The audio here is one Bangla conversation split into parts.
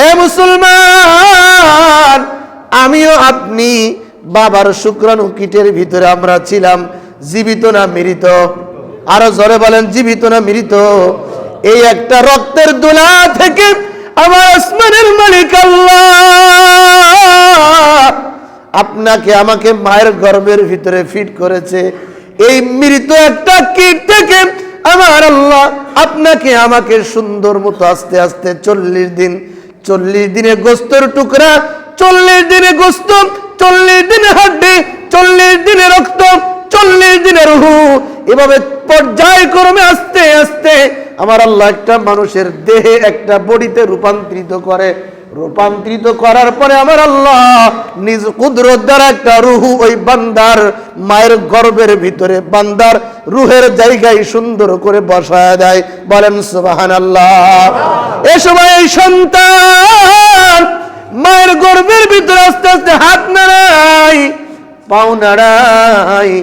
হে মুসলমান, আমিও আপনি বাবার শুক্রাণু কিটের ভিতরে আমরা ছিলাম, জীবিত না মৃত? আরো জোরে বলেন, জীবিত না মৃত? এই একটা রক্তের দোলা থেকে আমার আসমানের মালিক আল্লাহ আপনাকে আমাকে মায়ের গর্ভের ভিতরে ফিট করেছে। এই মৃত একটা কিট থেকে আমার আল্লাহ আপনাকে আমাকে সুন্দর মতো আস্তে আস্তে 40 দিনে গোস্তের টুকরা, 40 দিনে গোস্ত, 40 দিনে হাড্ডি, 40 দিনে রক্ত, 40 দিনের রূহ, এভাবে পর্যায়ক্রমে আস্তে আস্তে আমার আল্লাহ একটা মানুষের দেহে একটা বডিতে রূপান্তরিত করে। রূপান্তরিত করার পরে আমার আল্লাহ নিজ কুদরত দ্বারা একটা রূহ ওই বান্দার মায়ের গর্ভের ভিতরে বান্দার রূহের জায়গায় সুন্দর করে বসায় দেয়। বলেন সুবহানাল্লাহ। এই সময় এই সন্তান মায়ের গর্ভের ভিতরে আস্তে আস্তে হাত নাড়ায়, পাও নাড়ায়,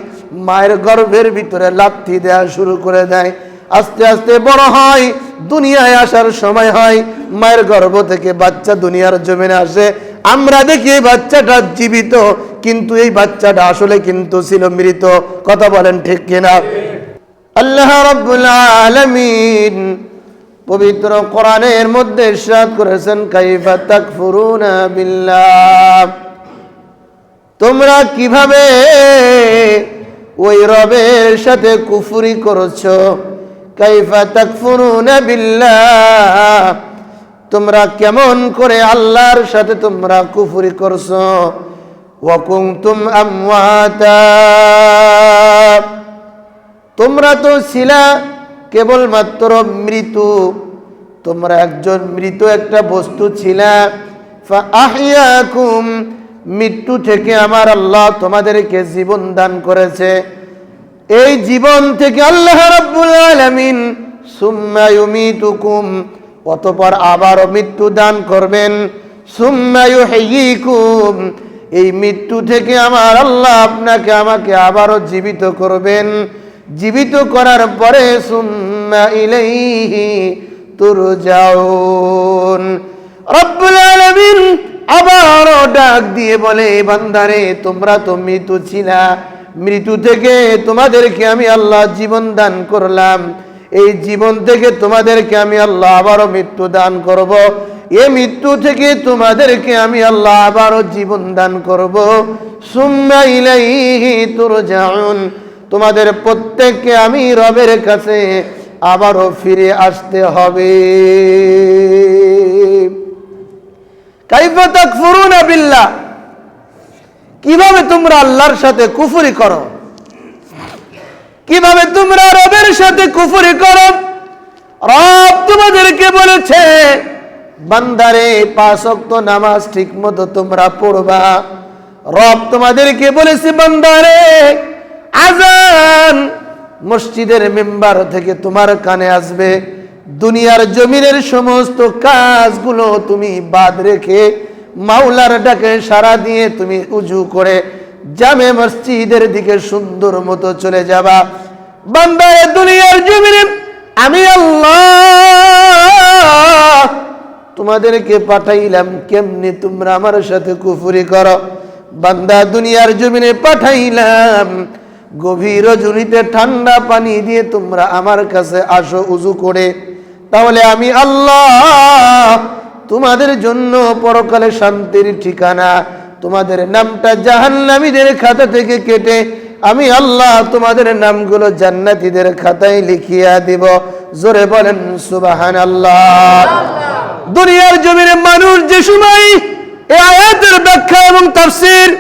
মায়ের গর্ভের ভিতরে লাথি দেওয়া শুরু করে দেয়। আস্তে আস্তে বড় হয়, দুনিয়ায় আসার সময় হয়, মায়ের গর্ভ থেকে বাচ্চা দুনিয়ার জমিনে আসে। আমরা দেখি এই বাচ্চাটা জীবিত, কিন্তু এই বাচ্চাটা আসলে কিন্তু ছিল মৃত। কথা বলেন ঠিক কিনা? আল্লাহ রাব্বুল আলামিন পবিত্র কোরআনের মধ্যে ইরশাদ করেছেন, কাইফা তাকফুরুনা বিল্লাহ, তোমরা কিভাবে ওই রবের সাথে কুফরি করছো। কাইফা তাকফুরুনা বিল্লাহ, তোমরা কেমন করে আল্লাহর সাথে তোমরা কুফরি করছো। ওয়া কুনতুম আমওয়াতা, তোমরা তো ছিলা কেবলমাত্র মৃত্যু, তোমরা একজন মৃত একটা বস্তু ছিলা। ফাআহইয়াকুম, মৃত্যু থেকে আমার আল্লাহ তোমাদেরকে জীবন দান করেছে। এই জীবন থেকে আল্লাহ রাব্বুল আলামিন সুম্মা ইউমিতুকুম, অতঃপর আবারও মৃত্যু দান করবেন। সুম্মা ইউহয়িকুম, এই মৃত্যু থেকে আমার আল্লাহ আপনাকে আমাকে আবারও জীবিত করবেন। জীবিত করার পরে সুম্মা ইলাইহি তুরজাউন, রব্বুল আলামিন আবারও ডাক দিয়ে বলে, বান্দারে তোমরা তো মৃত্যু ছিলা, মৃত্যু থেকে তোমাদেরকে আমি আল্লাহ জীবন দান করলাম। এই জীবন থেকে তোমাদেরকে আমি আল্লাহ আবারও মৃত্যু দান করব। এই মৃত্যু থেকে তোমাদেরকে আমি আল্লাহ আবারও জীবন দান করব। সুম্মা ইলাইহি তুরজাউন, তোমাদের প্রত্যেককে আমি রবের কাছে আবারও ফিরে আসতে হবে। কাইফা তাকফুরুনা বিল্লাহ, কিভাবে তোমরা আল্লাহর সাথে কুফরি করো, কিভাবে তোমরা রবের সাথে কুফরি করো। রব তোমাদেরকে বলেছে, বান্দারে 5 ওয়াক্ত নামাজ ঠিক মতো তোমরা পড়বা। রব তোমাদেরকে বলেছে, বান্দারে আযান মসজিদের মেম্বার থেকে তোমার কানে আসবে। দুনিয়ার জমিনের সমস্ত কাজগুলো তুমি বাদ রেখে মাওলার ডাকে সাড়া দিয়ে তুমি উজু করে জামে মসজিদের দিকে সুন্দর মতো চলে যাবা। বান্দারে দুনিয়ার জমিনে আমি আল্লাহ তোমাদেরকে পাঠাইলাম, কেমনে তোমরা আমার সাথে কুফরি করো। বান্দা দুনিয়ার জমিনে পাঠাইলাম, গভীর রজনীতে ঠান্ডা পানি দিয়ে তোমরা আমার কাছে আসো উজু করে, তাহলে আমি আল্লাহ তোমাদের জন্য পরকালে শান্তির ঠিকানা, তোমাদের নামটা জাহান্নামীদের খাতা থেকে কেটে আমি আল্লাহ তোমাদের নামগুলো জান্নাতীদের খাতায় লিখিয়া দিব। জোরে বলেন সুবহানাল্লাহ। দুনিয়ার জমিনে মানুষ যে সময় এই আয়াতের ব্যাখ্যা এবং তাফসীর,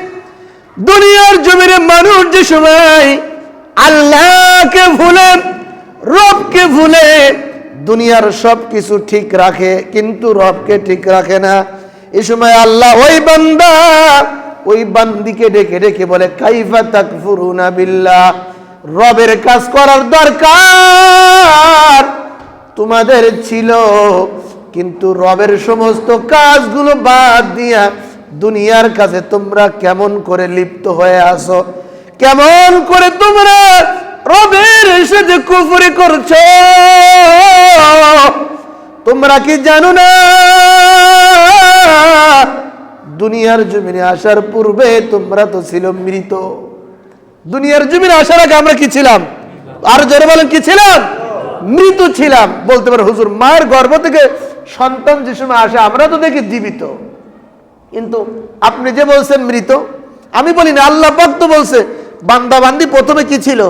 দুনিয়ার জমিনে মানুষ যে সময় আল্লাহকে ভুলে, রবকে ভুলে দুনিয়ার সব কিছু ঠিক রাখে, কিন্তু রবকে ঠিক রাখে না। এই সময় আল্লাহ ওই বান্দা ওই বান্দিকে ডেকে ডেকে বলে, কাইফা তাকফুরুনা বিল্লাহ, রবের কাজ করার দরকার তোমাদের ছিল, কিন্তু রবের সমস্ত কাজগুলো বাদ দিয়া দুনিয়ার কাছে তোমরা কেমন করে লিপ্ত হয়ে আসো, কেমন করে তোমরা রবের সাথে কুফরি করছো। তোমরা কি জানো না দুনিয়ার জমিনে আসার পূর্বে তোমরা তো ছিল মৃত। দুনিয়ার জমিনে আসার আগে আমরা কি ছিলাম? আর জোরে বলেন, কি ছিলাম? মৃত ছিলাম। বলতে পারে হুজুর মায়ের গর্ভ থেকে সন্তান যে সময় আসে আমরা তো দেখি জীবিত, কিন্তু আপনি যে বলছেন মৃত, আমি বলি না, আল্লাহ পাক তো বলছে বান্দা বান্দি প্রথমে কি ছিল?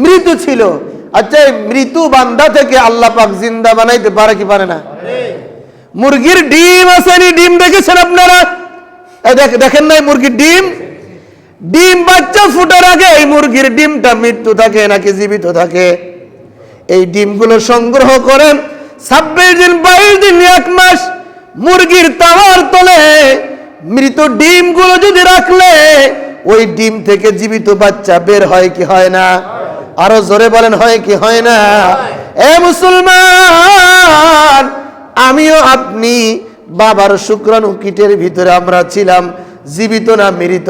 মৃত ছিল। আচ্ছা, এই মৃত বান্দা থেকে আল্লাহ পাক জিন্দা বানাইতে পারে কি পারে না? মুরগির ডিম আছে, ডিম দেখেছেন আপনারা? দেখেন নাই মুরগির ডিম? ডিম বাচ্চা ফুটার আগে এই মুরগির ডিমটা মৃত্যু থাকে নাকি জীবিত থাকে? এই ডিমগুলো সংগ্রহ করেন 26 দিন 22 দিন 1 মাস মুরগির তাওয়ার তলে মৃত ডিমগুলো যদি রাখলে ওই ডিম থেকে জীবিত বাচ্চা বের হয় কি হয় না? আরো জোরে বলেন, হয় কি হয় না? এ মুসলমান, আমিও আপনি বাবার শুক্রাণু কিটের ভিতরে আমরা ছিলাম, জীবিত না মৃত?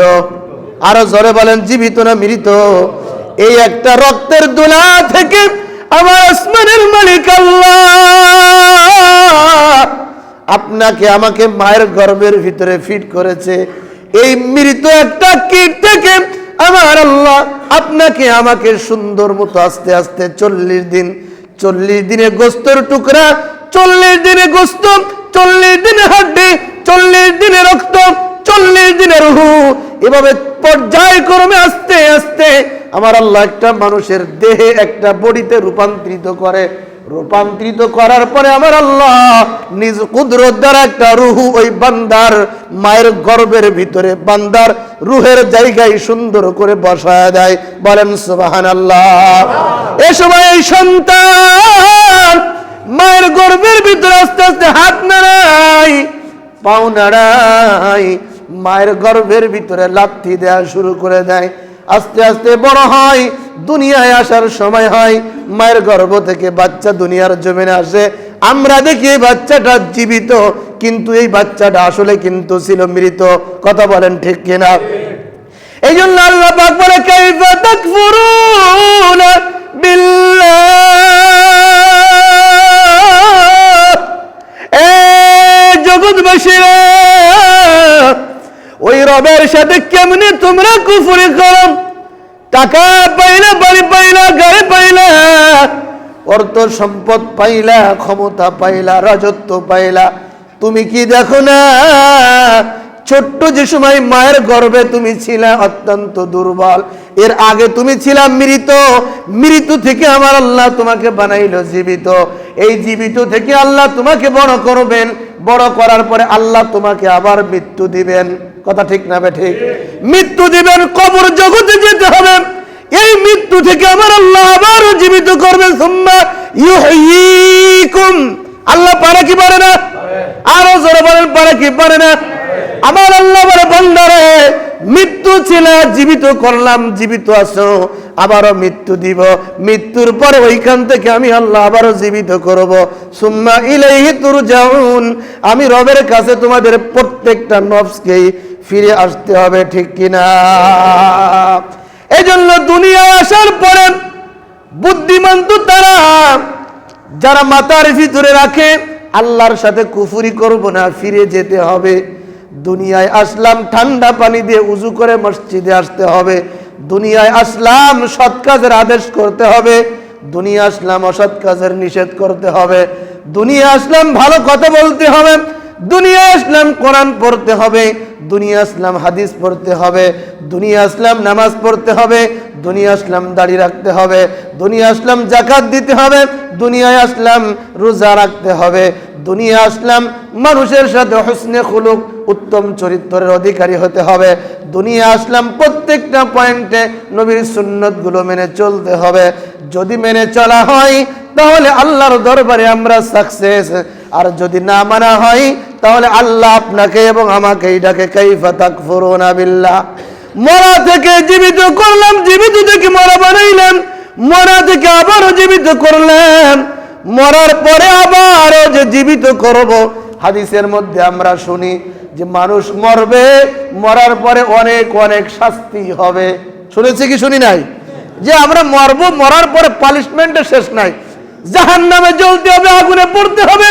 আরো জোরে বলেন, জীবিত না মৃত? এই একটা রক্তের দোলা থেকে আমার আসমানের মালিক আল্লাহ আপনাকে আমাকে মায়ের গর্ভের ভিতরে ফিট করেছে। এই মৃত একটা কীট থেকে আমার আল্লাহ আপনাকে আমাকে সুন্দর মতো আস্তে আস্তে 40 দিনে গোস্তের টুকরা, 40 দিনে গোস্ত, 40 দিনে হাড্ডি, 40 দিনে রক্ত, 40 দিনের রূহ, এভাবে পর্যায়ক্রমে আস্তে আস্তে আমার আল্লাহ একটা মানুষের দেহে একটা বডিতে রূপান্তরিত করে। রূপান্তরিত করার পরে আমার আল্লাহ নিজ কুদরত দ্বারা একটা রূহ ওই বান্দার মায়ের গর্ভের ভিতরে বান্দার রূহের জায়গায় সুন্দর করে বসায় দেয়। বলেন সুবহানাল্লাহ। এই সময় এই সন্তান মায়ের গর্ভের ভিতরে আস্তে আস্তে হাত নাড়ায়, পাও নাড়ায়, মায়ের গর্ভের ভিতরে লাথি দেওয়া শুরু করে দেয়। আস্তে আস্তে বড় হয়, দুনিয়ায় আসার সময় হয়, মায়ের গর্ভ থেকে বাচ্চা দুনিয়ার জমিনে আসে। আমরা দেখি এই বাচ্চাটা জীবিত, কিন্তু এই বাচ্চাটা আসলে কিন্তু ছিল মৃত। কথা বলেন ঠিক কিনা? এই জন্য আল্লাহ পাক বলে, কাইফা তাকফুরুনা বিল্লাহ, এ জগৎবাসীরা, ওই রবের সাথে কেমনে তোমরা কুফরি করো? টাকা পাইলা, বাড়ি পাইলা, গাড়ি পাইলা, অর্থ সম্পদ পাইলা, ক্ষমতা পাইলা, রাজত্ব পাইলা, তুমি কি দেখো না ছোট্ট যে সময় মায়ের গর্ভে তুমি ছিলা অত্যন্ত দুর্বল, এর আগে তুমি ছিলা মৃত। মৃত্যু থেকে আমার আল্লাহ তোমাকে বানাইলো জীবিত। এই জীবিত থেকে আল্লাহ তোমাকে বড় করবেন, বড় করার পরে আল্লাহ তোমাকে আবার মৃত্যু দিবেন। কথা ঠিক না বে ঠিক? মৃত্যু দিবেন, কবর জগতে যেতে হবে। এই মৃত্যু থেকে আমার আল্লাহ আবারও জীবিত করবেন। সুম্মা ইউহয়িকুম, আল্লাহ পারে কি পারে না? আরো জোরে বলেন, পারে কি পারে না? আমার আল্লাহ বলে, বান্দারে মৃত্যু ছিল, জীবিত করলাম, জীবিত আছো, আবারও মৃত্যু দিব। মৃত্যুর পরে ওইখান থেকে আমি আল্লাহ আবারও জীবিত করব। সুম্মা ইলাইহি তুরজাউন, আমি রবের কাছে তোমাদের প্রত্যেকটা নফসকেই ফিরে আসতে হবে। ঠিক কিনা? এই জন্য দুনিয়ায় আসার পরে বুদ্ধিমান তো তারা যারা মাথার ভিতরে রাখে আল্লাহর সাথে কুফরি করব না, ফিরে যেতে হবে। দুনিয়ায় আসলাম ঠান্ডা পানি দিয়ে উজু করে মসজিদে আসতে হবে। দুনিয়ায় আসলাম সৎ কাজের আদেশ করতে হবে, দুনিয়া আসলাম অসৎ কাজের নিষেধ করতে হবে। দুনিয়া আসলাম ভালো কথা বলতে হবে, দুনিয়া আসলাম কোরআন পড়তে হবে, দুনিয়া আসলাম হাদিস পড়তে হবে, দুনিয়া আসলাম নামাজ পড়তে হবে, দুনিয়া আসলাম দাড়ি রাখতে হবে, দুনিয়া আসলাম যাকাত দিতে হবে, দুনিয়ায় আসলাম রোজা রাখতে হবে, দুনিয়া আসলাম মানুষের সাথে হুসনে খুলুক, উত্তম চরিত্রের অধিকারী হতে হবে। দুনিয়া আসলাম প্রত্যেকটা পয়েন্টে নবীর সুন্নতগুলো মেনে চলতে হবে। যদি মেনে চলা হয় তাহলে আল্লাহর দরবারে আমরা সাকসেস, আর যদি না মানা হয় তাহলে আল্লাহ আপনাকে এবং আমাকে ডাকে, কাইফা তাকফুরুনা বিল্লাহ। মরা থেকে জীবিত করলাম, জীবিত থেকে মরা বানাইলাম, মরা থেকে আবারও জীবিত করলাম, মরার পরে আবারও যে জীবিত করব। হাদিসের মধ্যে আমরা শুনি যে মানুষ মরবে, মরার পরে অনেক অনেক শাস্তি হবে। শুনেছি কি শুনি নাই? যে আমরা মরব, মরার পরে পানিশমেন্টের শেষ নাই, জাহান্নামে জ্বলতে হবে, আগুনে পড়তে হবে,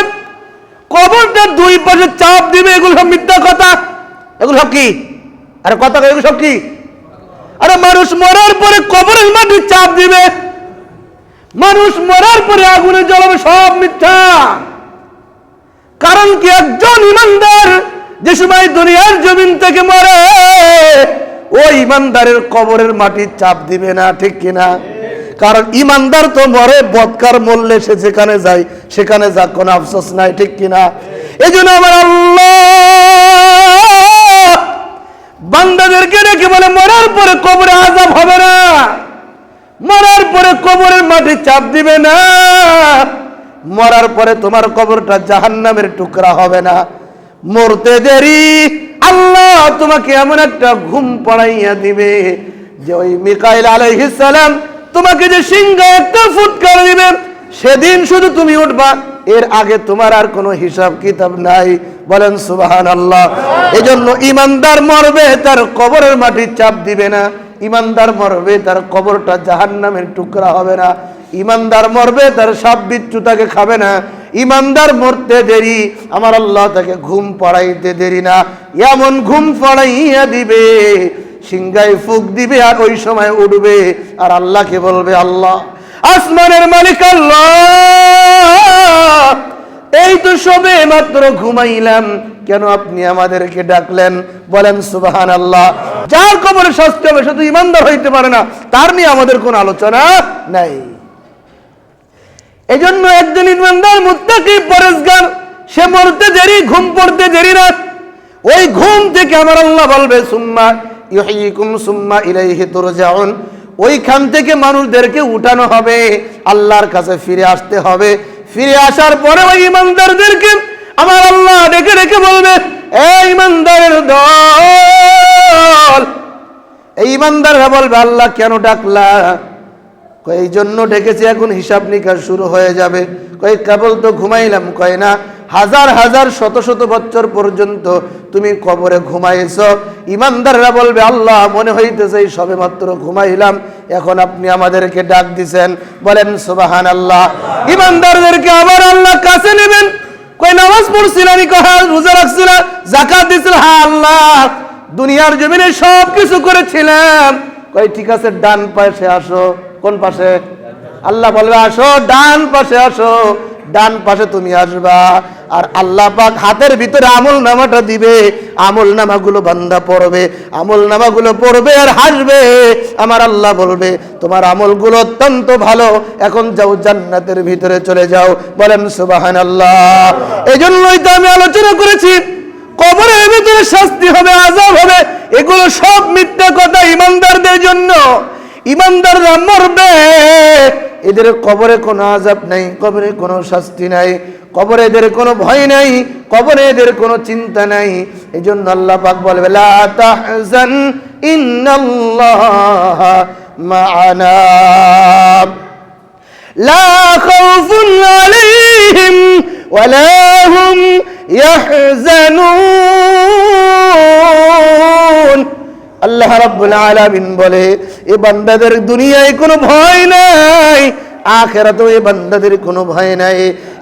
কবরটা দুই পাশে চাপ দিবে। এগুলো মিথ্যা কথা, এগুলো এগুলো সব কি? আরে কথা এগুলো সব কি? আরে মানুষ মরার পরে কবরের মাটি চাপ দিবে, মানুষ মরার পরে আগুনে জ্বলাবে, সব মিথ্যা। কারণ কি? একজন ইমানদার যে সময় দুনিয়ার জমিন থেকে মরে, ওই ইমানদারের কবরের মাটি চাপ দিবে না, ঠিক কিনা? কারণ ইমানদার তো মরে, বদকার মরলে সে যেখানে যায় সেখানে যাক, কোনো আফসোস নাই, ঠিক কিনা? এই জন্য আমার আল্লাহ বান্দাদেরকে রেখে বলে মরার পরে কবরে আযাব হবে না, মরার পরে কবরের মাটি চাপ দিবে না, মরার পরে তোমার কবরটা জাহান্নামের টুকরা হবে না। মরতে দেরি আল্লাহ তোমাকে এমন একটা ঘুম পড়াইয়া দিবে যে ওই মিকাইল আলাইহিস সালাম তোমাকে যে সিংহে একটা ফুৎকার দিবে, সেদিন শুধু তুমি উঠবা, এর আগে তোমার আর কোনো হিসাব কিতাব নাই। বলেন সুবহানাল্লাহ। এজন্য ইমানদার মরবে, তার কবরের মাটি চাপ দিবে না, ইমানদার মরবে, তার কবরটা জাহান্নামের টুকরা হবে না, ইমানদার মরবে, তার সাপ বিচ্ছু তাকে খাবে না, ইমানদার মরতে দেরি আমার আল্লাহ তাকে ঘুম পড়াইতে দেরি না, এমন ঘুম পড়াইয়া দিবে, সিংহায় ফুক দিবে, আর ওই সময় উঠবে, আর আল্লাহকে বলবে আল্লাহ, আসমানের মালিক আল্লাহ, এই তো সবে মাত্র ঘুমাইলাম, কেন আপনি আমাদেরকে ডাকলেন? বলেন সুবহানাল্লাহ। যার কবরে শাস্তি হবে সে তো ইমানদার হইতে পারে না, তার নিয়ে আমাদের কোনো আলোচনা নাই। এই জন্য একজন ইমানদার মুত্তাকি পরেজগার, সে মরতে দেরি, ঘুম পড়তে দেরি না, ওই ঘুম থেকে আমার আল্লাহ বলবে সুম্মা ইউহয়িকুম সুম্মা ইলাইহি তুরজাউন, ওইখান থেকে মানুষদেরকে উঠানো হবে, আল্লাহর কাছে ফিরে আসতে হবে। ফিরে আসার পরে ওই ইমানদারদেরকে আমার আল্লাহ ডেকে ডেকে বলবে, এই ইমানদারের দল। এই ইমানদাররা বলবে, আল্লাহ কেন ডাকলা? এই জন্য ডেকেছে, এখন হিসাব নিকাশ শুরু হয়ে যাবে। কই কেবল তো ঘুমাইলাম। কয় না, হাজার হাজার শত শত বছর পর্যন্ত তুমি কবরে ঘুমাইছ। ইমানদাররা বলবে, আল্লাহ মনে হইতেছে এই সবে মাত্র ঘুমাইলাম, এখন আপনি আমাদেরকে ডাক দিছেন। বলেন সুবহানাল্লাহ। ইমানদারদেরকে আবার আল্লাহ কাছে নেবেন। কই নামাজ পড়ছিলাম, রোজা রাখছিলাম, যাকাত দিছিলাম, হ্যাঁ আল্লাহ দুনিয়ার জমিনে সব কিছু করেছিলাম। কই ঠিক আছে, ডান পাশে আসো। কোন পাশে? আল্লাহ বলবে আসো, ডান পাশে আসো। ডান পাশে তুমি আসবা, আর আল্লাহ পাক হাতের ভিতরে আমল নামাটা দিবে, আমল নামাগুলো বান্দা পড়বে, আমল নামাগুলো পড়বে আর হাসবে। আমার আল্লাহ বলবে, তোমার আমলগুলো অত্যন্ত ভালো, এখন যাও জান্নাতের ভিতরে চলে যাও। বলেন সুবহানাল্লাহ। এই জন্যই তো আমি আলোচনা করেছি, কবরের ভিতরে শাস্তি হবে, আযাব হবে, এগুলো সব মিথ্যা কথা ইমানদারদের জন্য। ইমানদাররা মরবে, এদের কবরে কোনো আযাব নাই, কবরে কোনো শাস্তি নাই, কবরে এদের কোনো ভয় নাই, কবরে এদের কোনো চিন্তা নাই। এই জন্য আল্লাহ পাক বলবে, লা তাহজান ইন্নাল্লাহ মা'ানা লা খাউফুন আলাইহিম ওয়ালা হুম ইয়াহজানুন। আল্লাহ রাব্বুল আলামিন বলে, এই বান্দাদের দুনিয়ায় কোনো ভয় নাই, আখিরাতেও এই বান্দাদের কোনো ভয় নাই।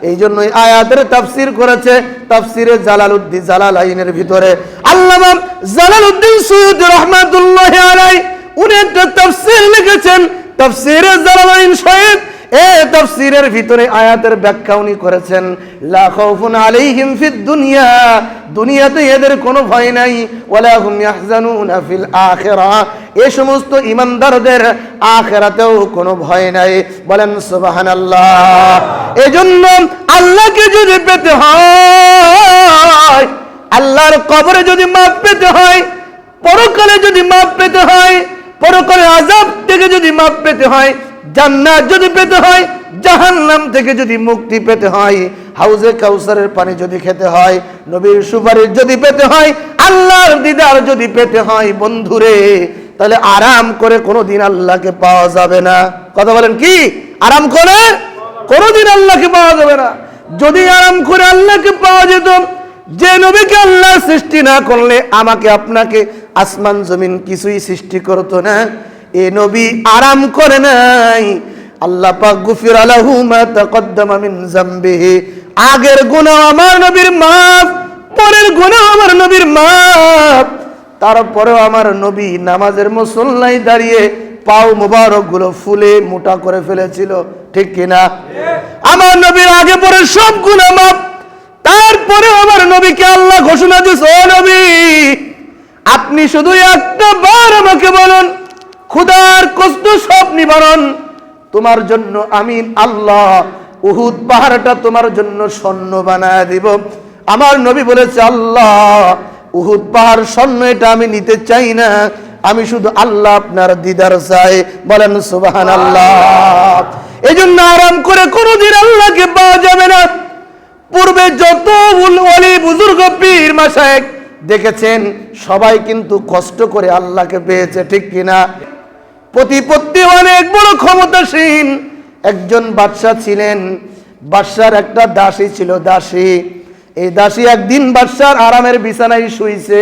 এই জন্যই আয়াতের তাফসীর করেছে তাফসীরে জালালউদ্দিন জালালাইনের ভিতরে আল্লামা জালালউদ্দিন সুয়ুতী রাহমাতুল্লাহি আলাইহি উনি একটা তাফসীর লিখেছেন, তাফসীরে জালালাইন শরীফ। এই তাফসীরের ভিতরে আয়াতের ব্যাখ্যা উনি করেছেন, লা খাউফুন আলাইহিম ফিদ দুনিয়া, দুনিয়াতে এদের কোনো ভয় নাই, ওয়ালা হুম ইয়াহজানুনা ফিল আখিরাহ, এই সমস্ত ইমানদারদের আখিরাতেও কোনো ভয় নাই। বলেন সুবহানাল্লাহ। এজন্য আল্লাহকে যদি পেতে হয়, আল্লাহর কবরে যদি মাপ পেতে হয়, পরকালে যদি মাপ পেতে হয়, পরকালে আযাব থেকে যদি মাপ পেতে হয়, জান্নাত যদি পেতে হয়, জাহান্নাম থেকে যদি মুক্তি পেতে হয়, হাউজে কাউসারের পানি যদি খেতে হয়, নবীর সুপারিশ যদি পেতে হয়, আল্লাহর দিদার যদি পেতে হয়, বন্ধুরে তাহলে আরাম করে কোনোদিন আল্লাহকে পাওয়া যাবে না। কথা বলেন, কি আরাম করে কোনোদিন আল্লাহকে পাওয়া যাবে না। যদি আরাম করে আল্লাহকে পাওয়া যেত, যে নবীকে আল্লাহ সৃষ্টি না করলে আমাকে আপনাকে আসমান জমিন কিছুই সৃষ্টি করতো না। এ নবী আরাম করে নাই। আল্লাহ পাক গুফিরা লাহু মা তাকদ্দামা মিন যামবিহি, আগের গুনাহ আমার নবীর মাফ, পরের গুনাহ আমার নবীর মাফ। তারপরেও আমার নবী নামাজের মুসল্লায় দাঁড়িয়ে পাও মোবারক গুলো ফুলে মোটা করে ফেলেছিল, ঠিক কিনা? আমার নবীর আগে পরে সব গুনাহ মাফ। তারপরে আমার নবীকে আল্লাহ ঘোষণা দিয়েছে, ও নবী, আপনি শুধু একটা বার আমাকে বলুন, ক্ষুধার কষ্ট সব নিবারণ তোমার জন্য আমি আল্লাহ উহুদ পাহাড়টা তোমার জন্য স্বর্ণ বানায় দিব। আমার নবী বলেছে, আল্লাহ উহুদ পাহাড় স্বর্ণ এটা আমি নিতে চাই না, আমি শুধু আল্লাহ আপনার দিদার চাই। বলেন সুবহানাল্লাহ। এই জন্য আরাম করে কোনোদিন আল্লাহকে পাওয়া যাবে না। পূর্বে যত ওলি বুজুর্গ পীর মাশায়েখ দেখেছেন সবাই কিন্তু কষ্ট করে আল্লাহকে পেয়েছে, ঠিক কিনা? প্রতিপত্তি অনেক বড় ক্ষমতাসীন একজন বাদশা ছিলেন। বাদশার একটা দাসী ছিল, দাসী। এই দাসী একদিন বাদশার আরামের বিছানায় শুইছে।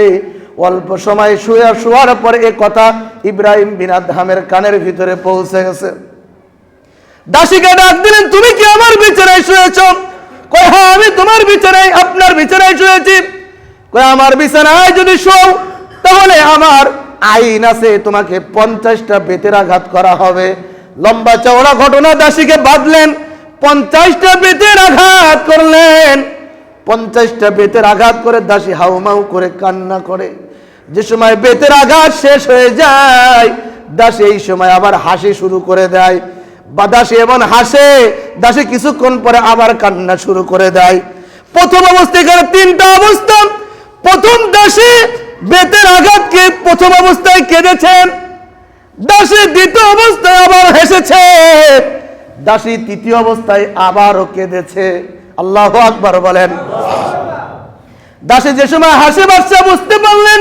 অল্প সময় শোয়ার পরে এ কথা ইব্রাহিম বিন আদহামের কানের ভিতরে পৌঁছে গেছে। দাসীকে ডাক দিলেন, তুমি কি আমার বিছানায় শুয়েছ? কয়, হ্যাঁ, আমি তোমার বিছানায়, আপনার বিছানায় শুয়েছি। কয়, আমার বিছানায় যদি শোও তাহলে আমার আইন আছে, তোমাকে 50টা বেতের আঘাত করা হবে। লম্বা চওড়া ঘটনা, দাসীকে বাঁধলেন, 50টা বেতের আঘাত করলেন। 50টা বেতের আঘাত করে দাসী হাউমাউ করে কান্না করে। যে সময় বেতের আঘাত শেষ হয়ে যায়, দাসী এই সময় আবার হাসি শুরু করে দেয়। বা দাসী এমন হাসে, দাসী কিছুক্ষণ পরে আবার কান্না শুরু করে দেয়। প্রথম অবস্থায় এখানে 3টা অবস্থা। প্রথম দাসী বেতের আঘাতকে প্রথম অবস্থায় কেঁদেছেন, দাসী দ্বিতীয় অবস্থায় আবার হেসেছে, দাসী তৃতীয় অবস্থায় আবারও কেঁদেছে। আল্লাহু আকবার বলেন। দাসী যে সময় হাসে, বাদশা বুঝতে পারলেন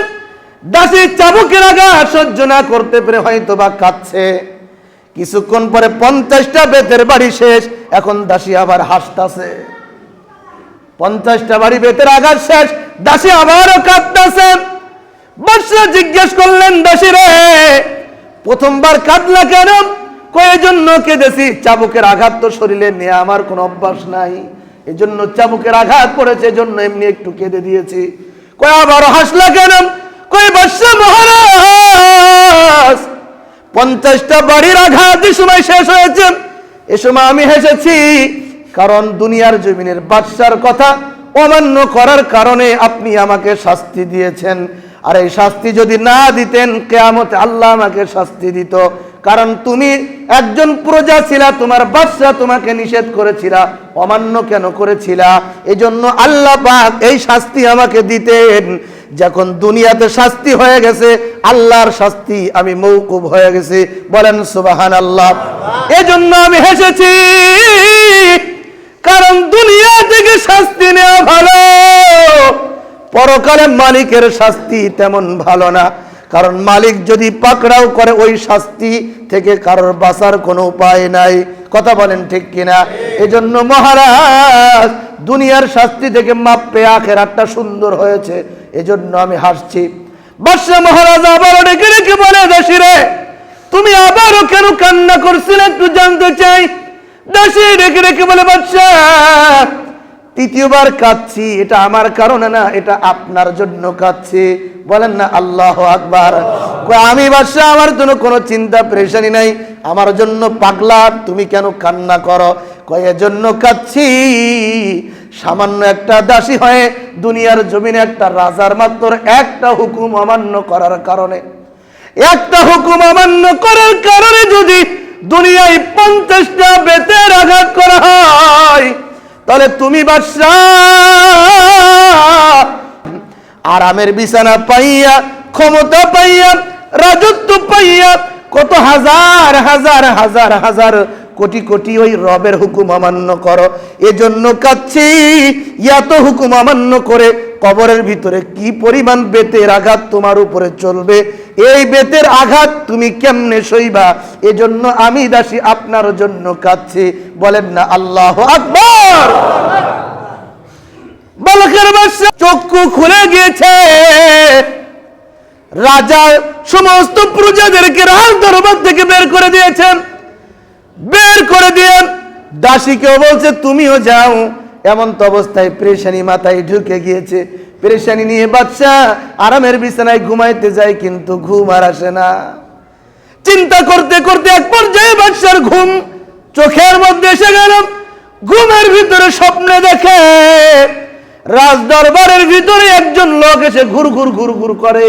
দাসী চাবুকের আঘাত সহ্য না করতে পেরে হয়তো বা কাঁদছে। কিছুক্ষণ পরে 50টা বেতের বাড়ি শেষ, এখন দাসী আবার হাসতেছে। 50টা বাড়ি বেতের আঘাত শেষ, দাসী আবারও কাঁদতেছে। বাদশা জিজ্ঞেস করলেন, দাসী রে, প্রথমবার কাঁদলা কেন? কয়, জন্য কেঁদেছি, চাবুকের আঘাত তো শরীরে নিয়ে আমার কোনো অভ্যাস নাই, এজন্য চাবুকের আঘাত পড়েছে, এজন্য এমনি একটু কেঁদে দিয়েছি। কয়, আবারও হাসলা কেন? কয়, বাদশা মহারাজ, 50টা বাড়ির আঘাত যে সময় শেষ হয়েছে এ সময় আমি হেসেছি, কারণ দুনিয়ার জমিনের বাদশার কথা অমান্য করার কারণে আপনি আমাকে শাস্তি দিয়েছেন। আর এই শাস্তি যদি না দিতেন, কিয়ামতে আল্লাহ আমাকে শাস্তি দিত। কারণ তুমি একজন প্রজা ছিলা, তোমার বাদশা তোমাকে নিষেধ করেছিলা, অমান্য কেন করেছিলা? এজন্য আল্লাহ পাক এই শাস্তি আমাকে দিতেন। যখন দুনিয়াতে শাস্তি হয়ে গেছে, আল্লাহর শাস্তি আমি মওকুফ হয়ে গেছি। বলেন সুবহানাল্লাহ। এজন্য আমি হেসেছি, কারণ দুনিয়া থেকে শাস্তি নেওয়া ভালো, পরকালে মালিকের শাস্তি তেমন ভালো না। কারণ মালিক যদি পাকড়াও করে, ওই শাস্তি থেকে কারোর বাঁচার কোনো উপায় নাই। কথা বলেন ঠিক কিনা? এজন্য মহারাজ দুনিয়ার শাস্তি থেকে মাপ পেয়ে আখিরাতটা সুন্দর হয়েছে, এজন্য আমি হাসছি। বাদশা মহারাজ আবারও ডেকে ডেকে বলে, দাসী রে, তুমি আবারও কেন কান্না করছিলে একটু জানতে চাই। দাসী ডেকে ডেকে বলে, বাদশা, তৃতীয়বার কাঁদছি, এটা আমার কারণে না, এটা আপনার জন্য কাঁদছি। বলেন না আল্লাহু আকবার। আমি বাদশা, আমার জন্য কোনো চিন্তা পেরেশানি নাই, আমার জন্য পাগলা, তুমি কেন কান্না করো? কয়, এজন্য কাঁদছি, সামান্য একটা দাসী হয়ে দুনিয়ার জমিনে একটা রাজার মাত্র একটা হুকুম অমান্য করার কারণে, একটা হুকুম অমান্য করার কারণে যদি দুনিয়ায় 50টা বেতের আঘাত করা হয়, তাহলে তুমি বাদশা আরামের বিছানা পাইয়া, ক্ষমতা পাইয়া, রাজত্ব পাইয়া, কত হাজার হাজার হাজার হাজার কোটি কোটি ওই রবের হুকুম অমান্য করো। এজন্য কাচ্ছি, এত হুকুম অমান্য করে কবরের ভিতরে কি পরিমাণ বেতের আঘাত তোমার উপরে চলবে, এই বেতের আঘাত তুমি কেমনে সইবা? এজন্য আমি দাসী আপনার জন্য কাচ্ছি। বলেন না আল্লাহু আকবার। বালকের বাদশা চক্ষু খুলে গিয়েছে, রাজা সমস্ত প্রজাদেরকে রাজ দরবার থেকে বের করে দিয়েছেন। বের করে দিয়ে দাসীকেও বলছে তুমিও যাও। এমন তো অবস্থায় পেরেশানি মাথায় ঢুকে গিয়েছে। পেরেশানি নিয়ে বাদশা আরামের বিছানায় ঘুমাইতে যায়, কিন্তু ঘুম আর আসে না। চিন্তা করতে করতে এক পর্যায়ে বাদশার ঘুম চোখের মধ্যে এসে গেল। ঘুমের ভিতরে স্বপ্নে দেখে রাজ দরবারের ভিতরে একজন লোক এসে ঘুর ঘুর ঘুর ঘুর করে।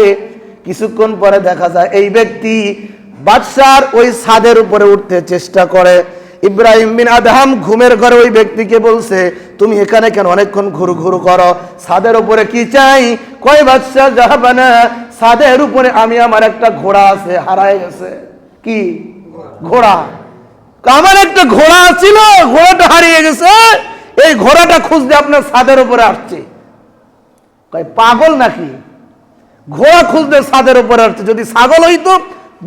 কিছুক্ষণ পরে দেখা যায় এই ব্যক্তি বাদশার ওই ছাদের উপরে উঠতে চেষ্টা করে। ইব্রাহিম বিন আদহাম ঘুমের ঘরে ওই ব্যক্তিকে বলছে, তুমি এখানে কেন অনেকক্ষণ ঘুরু ঘুরু করো? ছাদের উপরে কি চাই? কয় বাদশা জাহাবানা, ছাদের উপরে আমি আমার একটা ঘোড়া আছে, হারায় গেছে। কি ঘোড়া? আমার একটা ঘোড়া ছিল, ঘোড়াটা হারিয়ে গেছে, এই ঘোড়াটা খুঁজতে আপনার ছাদের উপরে আসছে। কয় পাগল নাকি? ঘোড়া খুঁজতে ছাদের উপরে আসছে, যদি ছাগল হইতো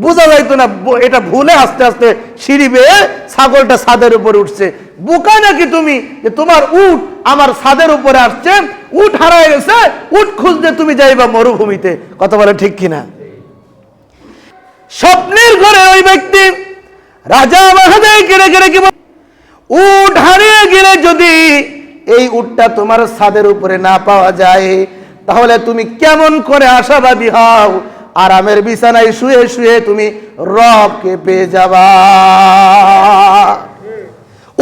বোঝা যাইতো না, এটা ভুলে আস্তে আস্তে সিঁড়ি বেয়ে ছাগলটা ছাদের উপরে উঠছে। বোকা নাকি তুমি যে তোমার উট আমার ছাদের উপরে আসছে, উট হারায় গেছে, উট খুঁজতে তুমি যাইবা মরুভূমিতে? কথা বলে ঠিক কিনা? স্বপ্নের ঘরে ওই ব্যক্তি রাজা মহাদেবকে রেখে রেখে উট হারিয়ে গেলে যদি এই উটটা তোমার ছাদের উপরে না পাওয়া যায়, তাহলে তুমি কেমন করে আশাবাদী হও আরামের বিছানায় শুয়ে শুয়ে তুমি রবকে পেয়ে যাবা?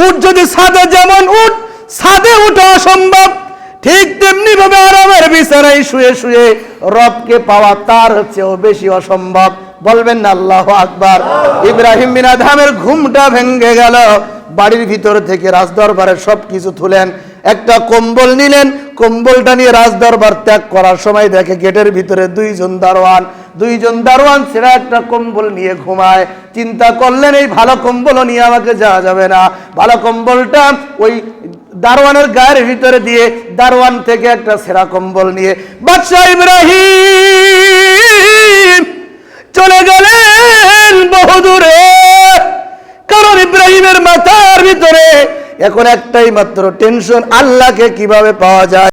উট যদি ছাদে, যেমন উট ছাদে উঠা অসম্ভব, ঠিক তেমনি ভাবে আরামের বিছানায় শুয়ে শুয়ে রবকে পাওয়া তার চেয়েও বেশি অসম্ভব। বলবেন না আল্লাহু আকবার? ইব্রাহিম বিন আদহামের ঘুমটা ভেঙে গেল। বাড়ির ভিতর থেকে রাজদরবারের সবকিছু তুলেন, একটা কম্বল নিলেন। কম্বলটা নিয়ে রাজদরবার ত্যাগ করার সময় দেখে গেটের ভিতরে দুইজন দারোয়ান ছেড়া একটা কম্বল নিয়ে ঘুমায়। চিন্তা করলেন এই ভালো কম্বল নিয়ে আমাকে যাওয়া যাবে না, ভালো কম্বলটা ওই দারোয়ানের গায়ের ভিতরে দিয়ে দারোয়ান থেকে একটা ছেঁড়া কম্বল নিয়ে বাদশা ইব্রাহিম চলে গেলেন বহুদূরে। কারণ ইব্রাহিমের মাথার ভিতরে এখন একটাই মাত্র টেনশন, আল্লাহকে কিভাবে পাওয়া যায়।